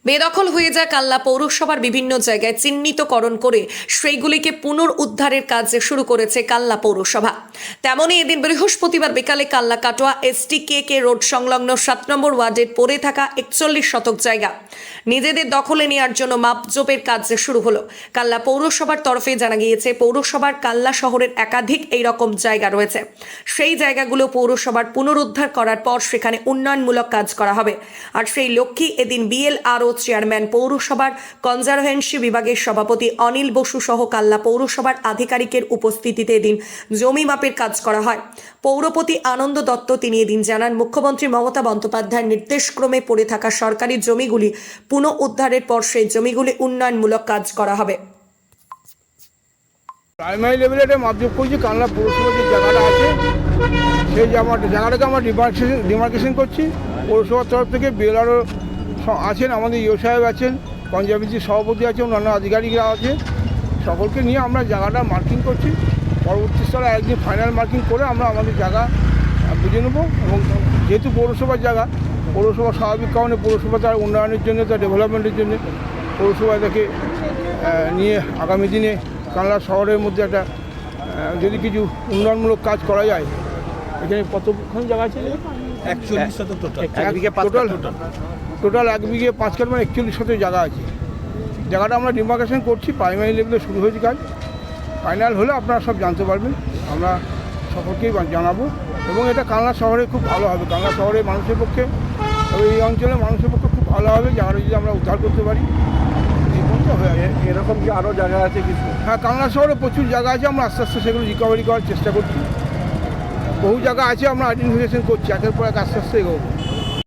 বেদখল হয়ে যায় কাল্লা পৌরসভার বিভিন্ন জায়গায় চিহ্নিতকরণ করে সেইগুলিকে পুনরুদ্ধারের কাজ শুরু করেছে কাল্লা পৌরসভা। তেমনই এদিন বৃহস্পতিবার বিকালে কাল্লা কাটোয়া STKK রোড সংলগ্ন 7 নম্বর ওয়ার্ডের পড়ে থাকা 41 শতক জায়গা নিজেদের দখলে নেওয়ার জন্য মাপজোপের কাজ শুরু হলো। কাল্লা পৌরসভার তরফে জানা গিয়েছে পৌরসভার কাল্লা শহরের একাধিক এইরকম জায়গা রয়েছে। সেই জায়গাগুলো পৌরসভার পুনরুদ্ধার করার পর সেখানে উন্নয়নমূলক কাজ করা হবে। আর সেই লক্ষ্যে এদিন BLRO চেয়ারম্যান, পৌরসভার কনজারভেন্সি বিভাগের সভাপতি অনিল বসু সহ কাল্লা পৌরসভার আধিকারিকের উপস্থিতিতে এদিন জমি মাপের কাজ করা হয়। পৌরপতি আনন্দ দত্ত তিনি এদিন জানান, মুখ্যমন্ত্রী মমতা বন্দ্যোপাধ্যায়ের নির্দেশক্রমে পড়ে থাকা সরকারি জমিগুলি পুনঃ উদ্ধারের পর সেই জমিগুলি উন্নয়নমূলক কাজ করা হবে। প্রাইমারি লেভেলে এটা মাপজোপ করছি। কালনা পৌরসভার যে জায়গাটা আছে সেই জায়গাটাকে আমরা ডিমার্কেশন করছি। পৌরসভার তরফ থেকে BLRO আছেন, আমাদের ইও সাহেব আছেন, কনজারভেন্সি সভাপতি আছে, অন্যান্য আধিকারিকরা আছে, সকলকে নিয়ে আমরা জায়গাটা মার্কিং করছি। পরবর্তী স্তরে একদিন ফাইনাল মার্কিং করে আমরা আমাদের জায়গা বুঝে নেব। এবং যেহেতু পৌরসভার জায়গা, পৌরসভা স্বাভাবিক কারণে পৌরসভা তার উন্নয়নের জন্য, তার ডেভেলপমেন্টের জন্য পৌরসভা তাকে নিয়ে আগামী দিনে কালনা শহরের মধ্যে একটা যদি কিছু উন্নয়নমূলক কাজ করা যায়। এখানে কতক্ষণ জায়গা আছে? 41 শতক টোটাল। টোটাল 1 বিঘে 5 কাঠ মানে 41 শতক জায়গা আছে। জায়গাটা আমরা ডিমার্কেশন করছি, প্রাইমারি লেভেলে শুরু হয়েছে কাজ। ফাইনাল হলে আপনারা সব জানতে পারবেন, আমরা সকলকেই জানাবো। এবং এটা কালনা শহরে খুব ভালো হবে, কালনা শহরের মানুষের পক্ষে এবং এই অঞ্চলের মানুষের পক্ষে খুব ভালো হবে। জায়গাটা যদি আমরা উদ্ধার করতে পারি হয়ে যাবে। এরকম কি আরও জায়গা আছে কিছু? হ্যাঁ, কালনা শহরে প্রচুর জায়গা আছে, আমরা আস্তে আস্তে সেগুলো রিকভারি করার চেষ্টা করছি। বহু জায়গা আছে, আমরা আইডেন্টিফিকেশন করছি, একের পর এক আস্তে আস্তে এগোবো।